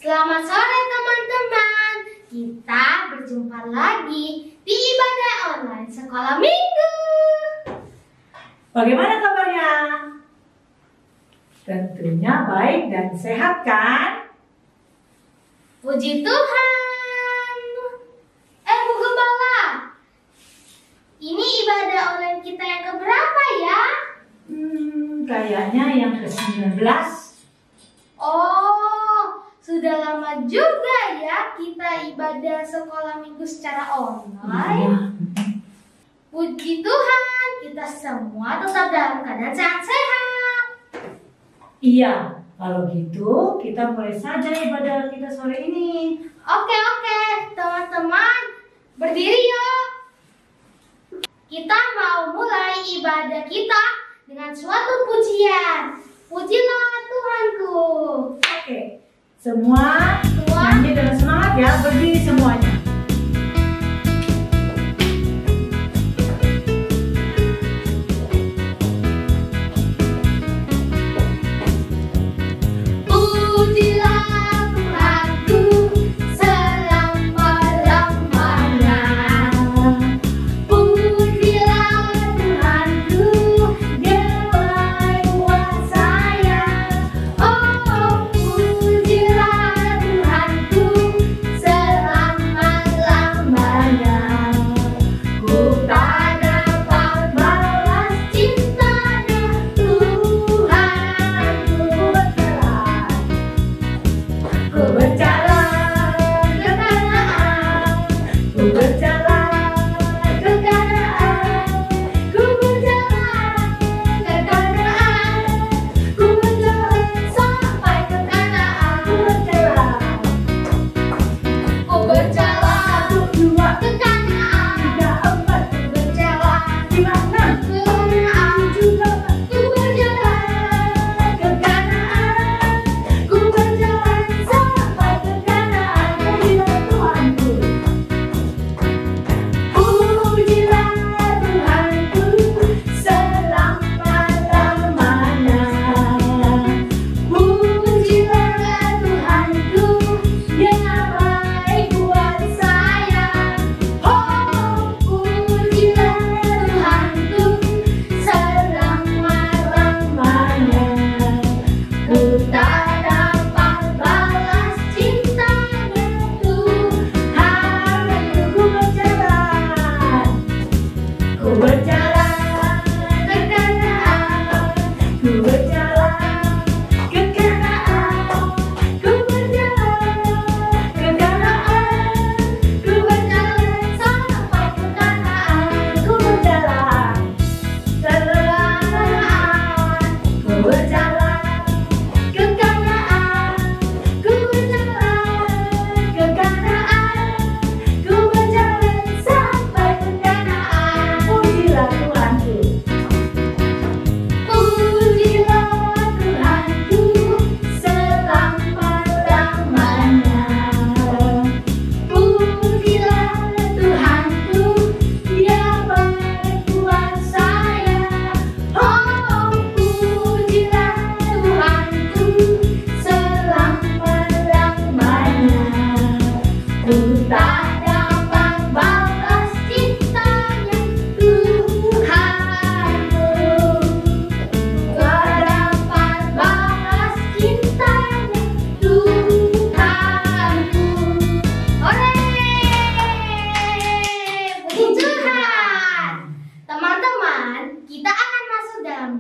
Selamat sore teman-teman. Kita berjumpa lagi di ibadah online sekolah minggu. Bagaimana kabarnya? Tentunya baik dan sehat kan? Puji Tuhan. Bu Gembala, ini ibadah online kita yang keberapa ya? Kayaknya yang ke-19. Oh, sudah lama juga ya kita ibadah sekolah minggu secara online. Puji Tuhan, kita semua tetap dalam keadaan sehat-sehat. Iya, kalau gitu kita mulai saja ibadah kita sore ini. Oke, teman-teman, berdiri yuk. Kita mau mulai ibadah kita dengan suatu pujian. Pujilah Tuhanku. Oke, semua nyanyi dengan semangat ya, berdiri semuanya.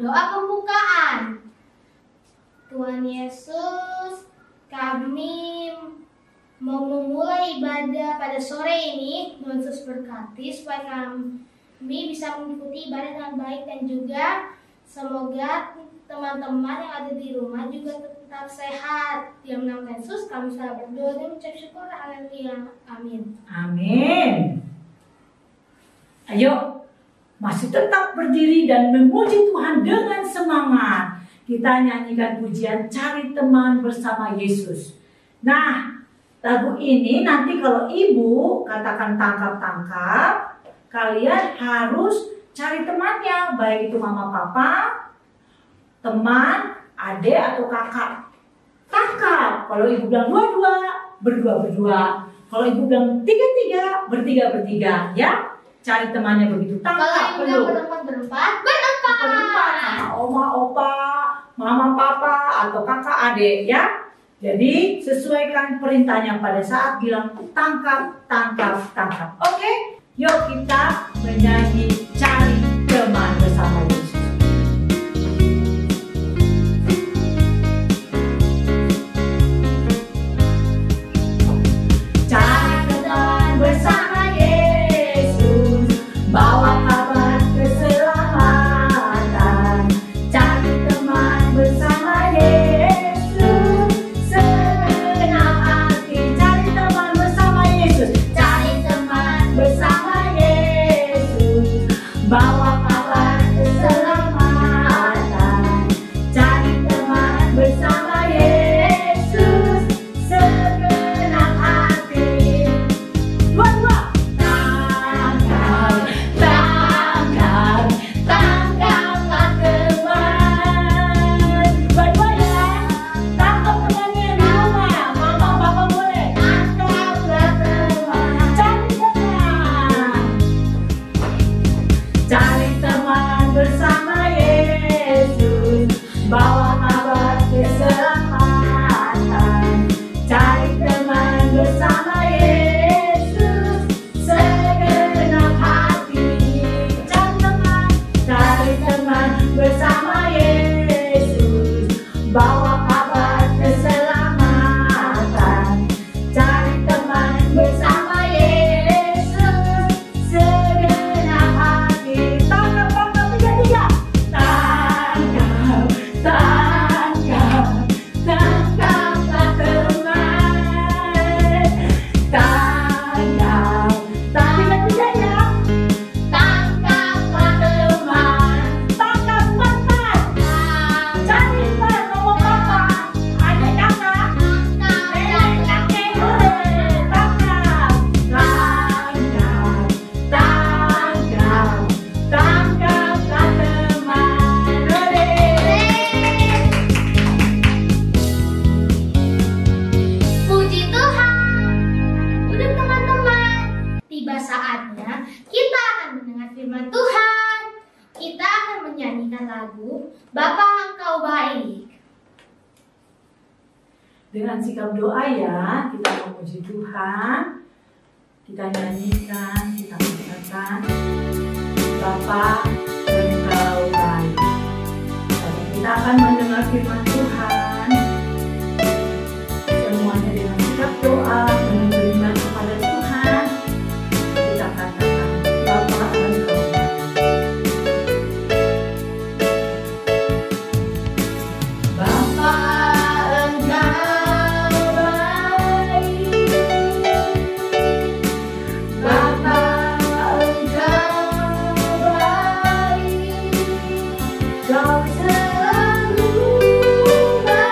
Doa pembukaan. Tuhan Yesus, kami mau memulai ibadah pada sore ini. Tuhan Yesus berkati supaya kami bisa mengikuti ibadah dengan baik, dan juga semoga teman-teman yang ada di rumah juga tetap sehat. Di nama Yesus kami selalu berdoa dan mengucap syukur. Haleluya. Amin. Amin. Ayo, masih tetap berdiri dan memuji Tuhan dengan semangat. Kita nyanyikan pujian Cari Teman Bersama Yesus. Nah, lagu ini nanti kalau ibu katakan tangkap-tangkap, kalian harus cari temannya, baik itu mama papa, teman, adik atau kakak. tangkap. Kalau ibu bilang dua-dua, berdua-berdua. Kalau ibu bilang tiga-tiga, bertiga-bertiga, ya. Cari temannya begitu. Kalau Tangkap ibu belum? bilang berempat, Berempat sama oma, opa, mama, papa, atau kakak, adik, ya. Jadi sesuaikan perintahnya pada saat bilang tangkap, tangkap, tangkap. Oke? Yuk kita menyanyi cari teman bersama Yesus. Cari teman bersama Yesus, bawa kabar keselamatan. Cari teman bersama Yesus, segenap hati. Cari teman bersama Yesus, cari teman bersama Yesus, bawa kabar keselamatan. Cari teman bersama Yesus, segenap hati. Dua-dua. Tangkap, tangkap, tangkaplah teman. Dua-dua ya. Tangkap temannya di rumah. Mama, papa boleh. Tangkaplah teman. Cari teman. Cari teman bersama Yesus, bawa kabar keselamatan. Cari teman bersama Yesus, segenap hati. Cari teman bersama Yesus, bawa kabar keselamatan. Cari teman bersama Yesus, segenap hati. Tangkap, tangkap, tiga-tiga. Tangkap, tangkap, tangkaplah teman. Tangkap, tiga-tiga ya. Tangkaplah teman. Tangkap, tangkap. Cari teman, ngomong papa. Adik kakak. Nenek, kakek boleh. Tangkap, tangkap, tangkap, tangkaplah teman. Oleh. Puji Tuhan. Udah teman-teman, tiba saatnya kita akan mendengar firman Tuhan. Kita akan menyanyikan lagu Bapa Engkau Baik. Dengan sikap doa ya, kita memuji Tuhan. Kita nyanyikan, kita katakan, Bapa Engkau baik. Dan kita akan mendengar firman Tuhan. Semuanya dengan sikap doa, beriman kepada Tuhan. Kita katakan, Bapa Engkau baik. Bapa Engkau baik. Bapa Engkau baik. Kau selalu baik.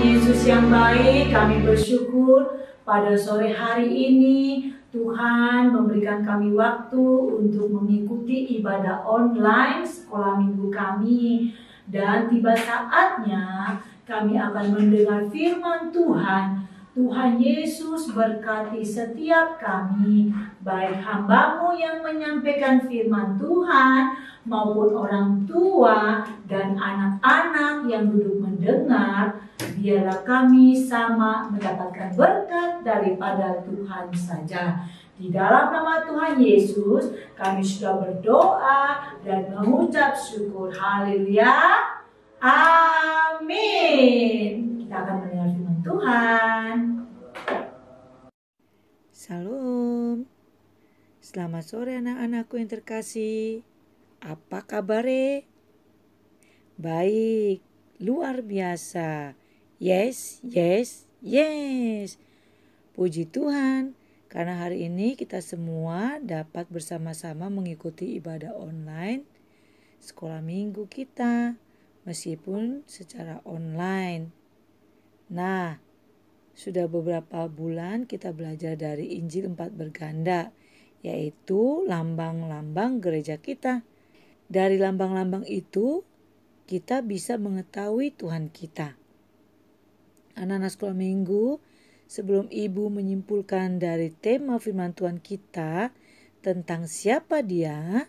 Yesus yang baik, kami bersyukur pada sore hari ini Tuhan memberikan kami waktu untuk mengikuti ibadah online sekolah minggu kami. Dan tiba saatnya kami akan mendengar firman Tuhan. Tuhan Yesus berkati setiap kami, baik hamba-Mu yang menyampaikan firman Tuhan, maupun orang tua dan anak-anak yang duduk mendengar. Biarlah kami sama mendapatkan berkat daripada Tuhan saja. Di dalam nama Tuhan Yesus, kami sudah berdoa dan mengucap syukur. Haleluya. Amin. Kita akan mendengar firman Tuhan. Salam. Selamat sore anak-anakku yang terkasih. Apa kabarnya? Baik, luar biasa. Yes. Puji Tuhan, karena hari ini kita semua dapat bersama-sama mengikuti ibadah online sekolah minggu kita, meskipun secara online. Nah, sudah beberapa bulan kita belajar dari Injil 4 berganda, yaitu lambang-lambang gereja kita. Dari lambang-lambang itu, kita bisa mengetahui Tuhan kita. Anak-anak sekolah minggu, sebelum ibu menyimpulkan dari tema firman Tuhan kita tentang siapa dia,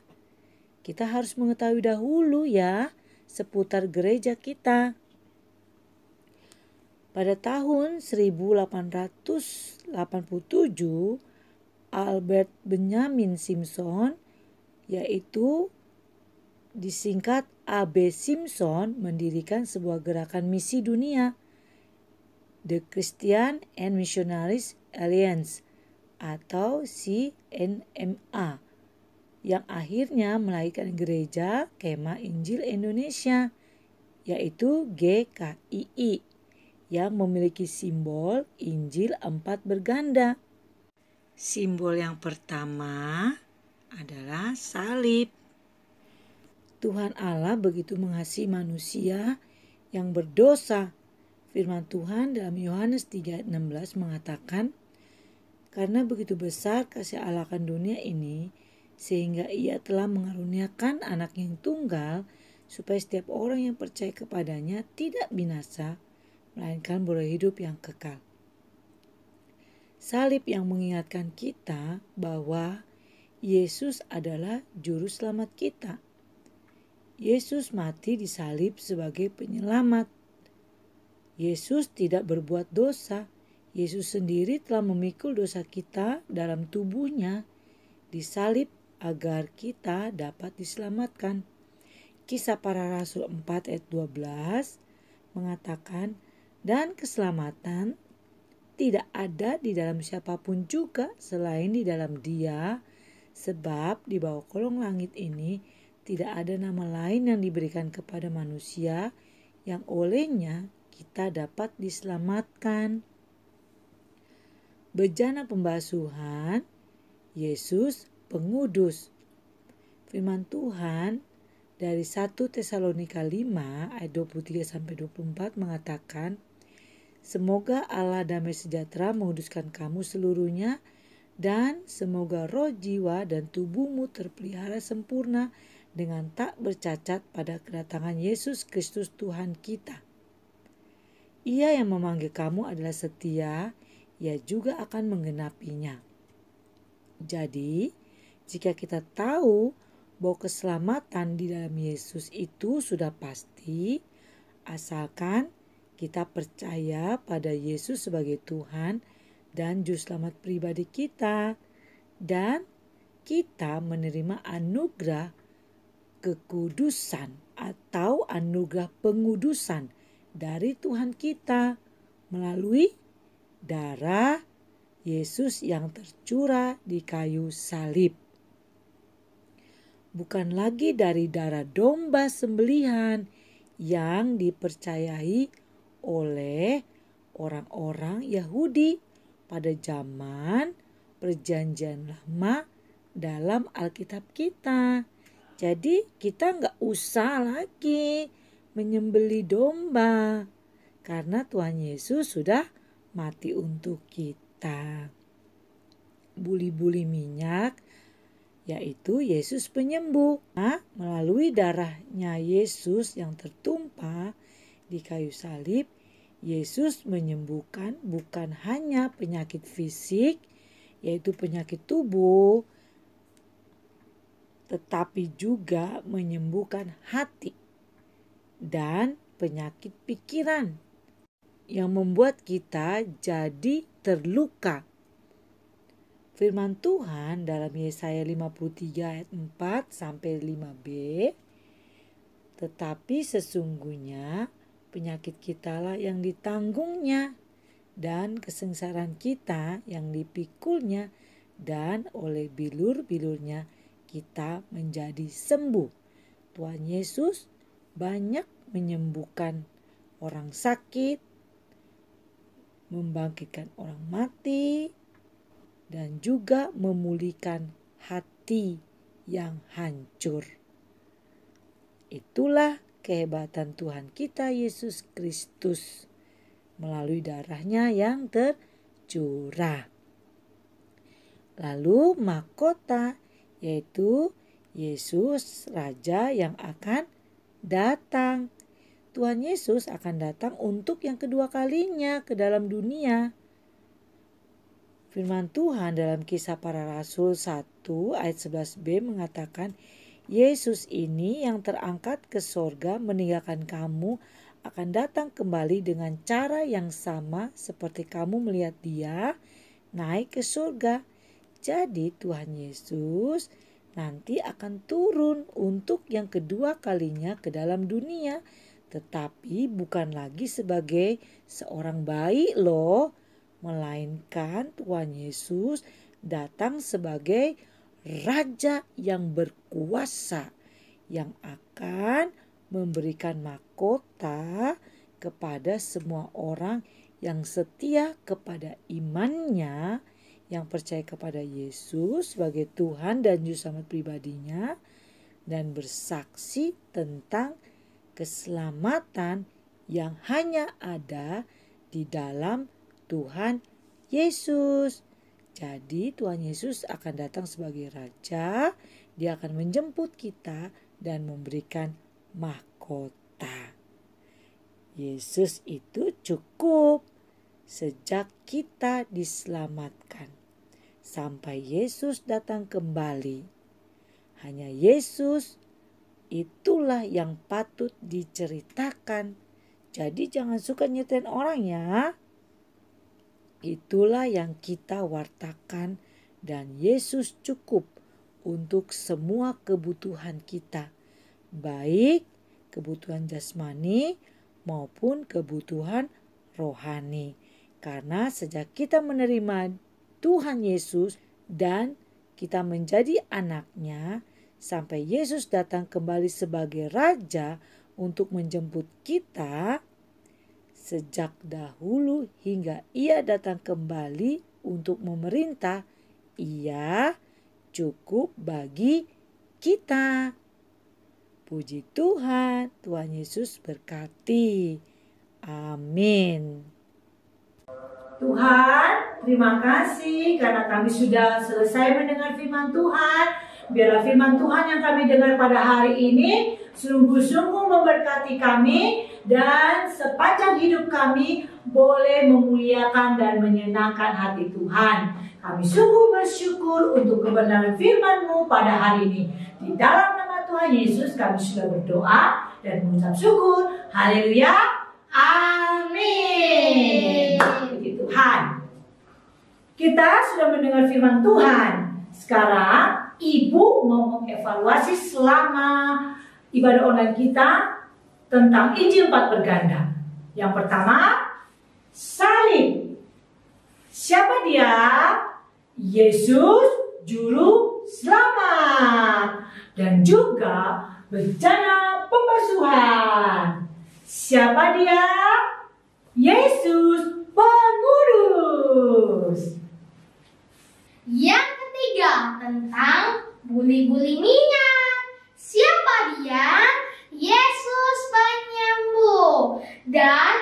kita harus mengetahui dahulu ya seputar gereja kita. Pada tahun 1887, Albert Benjamin Simpson, yaitu disingkat A.B. Simpson, mendirikan sebuah gerakan misi dunia, The Christian and Missionaries Alliance atau CNMA, yang akhirnya melahirkan gereja Kemah Injil Indonesia, yaitu GKII, yang memiliki simbol Injil 4 berganda. Simbol yang pertama adalah salib. Tuhan Allah begitu mengasihi manusia yang berdosa. Firman Tuhan dalam Yohanes 3:16 mengatakan, karena begitu besar kasih Allah akan dunia ini, sehingga ia telah mengaruniakan anak yang tunggal, supaya setiap orang yang percaya kepadanya tidak binasa, melainkan beroleh hidup yang kekal. Salib yang mengingatkan kita bahwa Yesus adalah juru selamat kita. Yesus mati di salib sebagai penyelamat. Yesus tidak berbuat dosa. Yesus sendiri telah memikul dosa kita dalam tubuhnya di salib agar kita dapat diselamatkan. Kisah Para Rasul 4 ayat 12 mengatakan, dan keselamatan tidak ada di dalam siapapun juga selain di dalam Dia, sebab di bawah kolong langit ini tidak ada nama lain yang diberikan kepada manusia yang olehnya kita dapat diselamatkan. Bejana pembasuhan, Yesus pengudus. Firman Tuhan dari 1 Tesalonika 5 ayat 23-24 mengatakan, semoga Allah damai sejahtera menguduskan kamu seluruhnya, dan semoga roh, jiwa, dan tubuhmu terpelihara sempurna dengan tak bercacat pada kedatangan Yesus Kristus Tuhan kita. Ia yang memanggil kamu adalah setia, ia juga akan menggenapinya. Jadi, jika kita tahu bahwa keselamatan di dalam Yesus itu sudah pasti, asalkan kita percaya pada Yesus sebagai Tuhan dan Juru Selamat pribadi kita, dan kita menerima anugerah kekudusan atau anugerah pengudusan dari Tuhan kita melalui darah Yesus yang tercurah di kayu salib. Bukan lagi dari darah domba sembelihan yang dipercayai oleh orang-orang Yahudi pada zaman Perjanjian Lama dalam Alkitab kita. Jadi kita nggak usah lagi menyembelih domba. karena Tuhan Yesus sudah mati untuk kita. Buli-buli minyak yaitu Yesus penyembuh. Nah, melalui darahnya Yesus yang tertumpah di kayu salib, Yesus menyembuhkan bukan hanya penyakit fisik, yaitu penyakit tubuh, tetapi juga menyembuhkan hati dan penyakit pikiran yang membuat kita jadi terluka. Firman Tuhan dalam Yesaya 53 ayat 4 sampai 5b, tetapi sesungguhnya penyakit kitalah yang ditanggungnya dan kesengsaraan kita yang dipikulnya, dan oleh bilur-bilurnya kita menjadi sembuh. Tuhan Yesus banyak menyembuhkan orang sakit, membangkitkan orang mati, dan juga memulihkan hati yang hancur. Itulah kehebatan Tuhan kita Yesus Kristus melalui darahnya yang tercurah. Lalu mahkota, yaitu Yesus Raja yang akan datang. Tuhan Yesus akan datang untuk yang kedua kalinya ke dalam dunia. Firman Tuhan dalam Kisah Para Rasul 1 ayat 11b mengatakan, Yesus ini yang terangkat ke sorga meninggalkan kamu akan datang kembali dengan cara yang sama seperti kamu melihat dia naik ke sorga. Jadi Tuhan Yesus nanti akan turun untuk yang kedua kalinya ke dalam dunia. Tetapi bukan lagi sebagai seorang bayi loh, melainkan Tuhan Yesus datang sebagai Raja yang berkuasa yang akan memberikan mahkota kepada semua orang yang setia kepada imannya, yang percaya kepada Yesus sebagai Tuhan dan Juru Selamat pribadinya, dan bersaksi tentang keselamatan yang hanya ada di dalam Tuhan Yesus. Jadi Tuhan Yesus akan datang sebagai Raja, Dia akan menjemput kita dan memberikan mahkota. Yesus itu cukup sejak kita diselamatkan sampai Yesus datang kembali. Hanya Yesus itulah yang patut diceritakan. Jadi jangan suka nyetain orang ya. Itulah yang kita wartakan, dan Yesus cukup untuk semua kebutuhan kita, baik kebutuhan jasmani maupun kebutuhan rohani. Karena sejak kita menerima Tuhan Yesus dan kita menjadi anaknya, sampai Yesus datang kembali sebagai Raja untuk menjemput kita, sejak dahulu hingga Ia datang kembali untuk memerintah, Ia cukup bagi kita. Puji Tuhan, Tuhan Yesus berkati. Amin. Tuhan, terima kasih karena kami sudah selesai mendengar firman Tuhan. Biarlah firman Tuhan yang kami dengar pada hari ini sungguh-sungguh memberkati kami, dan sepanjang hidup kami boleh memuliakan dan menyenangkan hati Tuhan. Kami sungguh bersyukur untuk kebenaran firman-Mu pada hari ini. Di dalam nama Tuhan Yesus kami sudah berdoa dan mengucap syukur. Haleluya. Amin. Puji Tuhan. Kita sudah mendengar firman Tuhan. Sekarang Ibu mau mengevaluasi selama ibadah online kita tentang Injil 4 berganda. Yang pertama, salib. Siapa dia? Yesus Juru Selamat. Dan juga bencana pembasuhan. Siapa dia? Yesus Pengurus. Yang ketiga, tentang buli-buli minyak. Siapa dia? Yesus penyembuh. Dan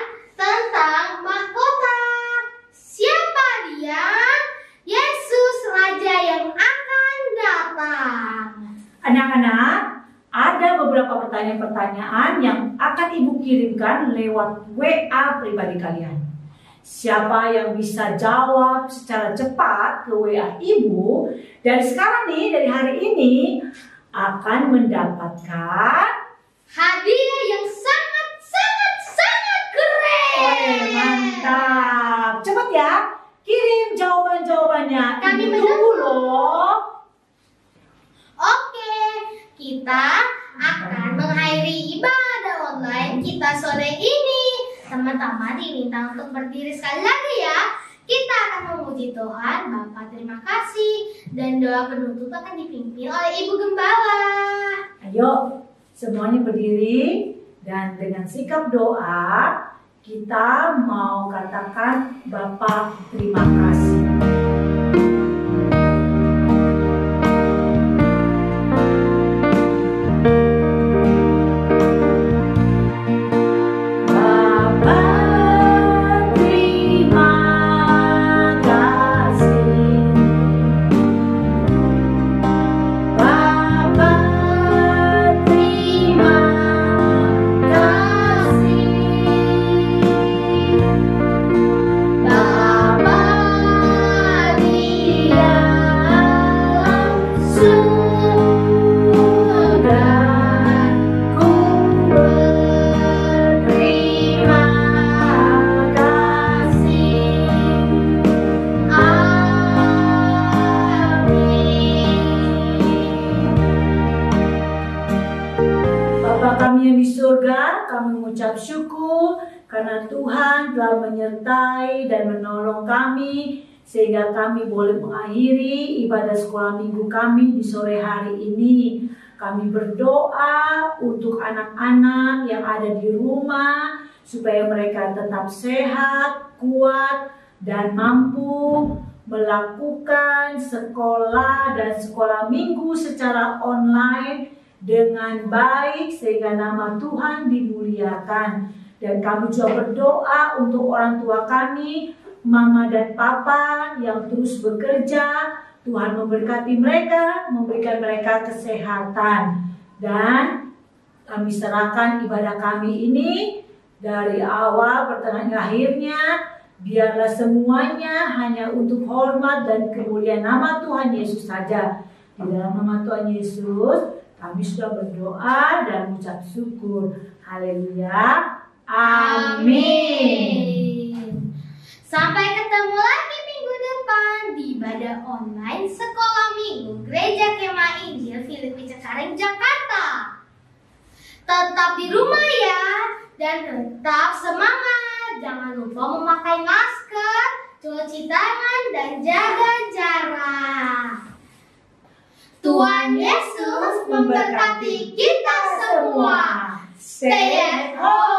tentang mahkota. Siapa dia? Yesus Raja yang akan datang. Anak-anak, ada beberapa pertanyaan-pertanyaan yang akan Ibu kirimkan lewat WA pribadi kalian. Siapa yang bisa jawab secara cepat ke WA Ibu dari sekarang nih, dari hari ini, akan mendapatkan hadiah yang sangat keren. Mantap. Cepat ya, kirim jawaban-jawabannya. Kami Ibu menunggu. tunggu loh. Oke, kita akan mengakhiri ibadah online kita sore ini. Teman-teman diminta untuk berdiri sekali lagi ya. Kita akan memuji Tuhan. Bapak terima kasih. Dan doa penutup akan dipimpin oleh Ibu Gembala. Ayo, semuanya berdiri dan dengan sikap doa kita mau katakan Bapak terima kasih. Kami mengucap syukur karena Tuhan telah menyertai dan menolong kami sehingga kami boleh mengakhiri ibadah sekolah minggu kami di sore hari ini. Kami berdoa untuk anak-anak yang ada di rumah supaya mereka tetap sehat, kuat, dan mampu melakukan sekolah dan sekolah minggu secara online dengan baik sehingga nama Tuhan dimuliakan. Dan kami juga berdoa untuk orang tua kami, mama dan papa yang terus bekerja. Tuhan memberkati mereka, memberikan mereka kesehatan. Dan kami serahkan ibadah kami ini dari awal, pertengahan, akhirnya. Biarlah semuanya hanya untuk hormat dan kemuliaan nama Tuhan Yesus saja. Di dalam nama Tuhan Yesus kami sudah berdoa dan mengucap syukur. Haleluya. Amin. Sampai ketemu lagi minggu depan di ibadah online Sekolah Minggu Gereja Kemah Injil Filipi Cengkareng, Jakarta. Tetap di rumah ya dan tetap semangat. Jangan lupa memakai masker, cuci tangan, dan jaga jarak. Tuhan Yesus memberkati kita semua. Stay at home.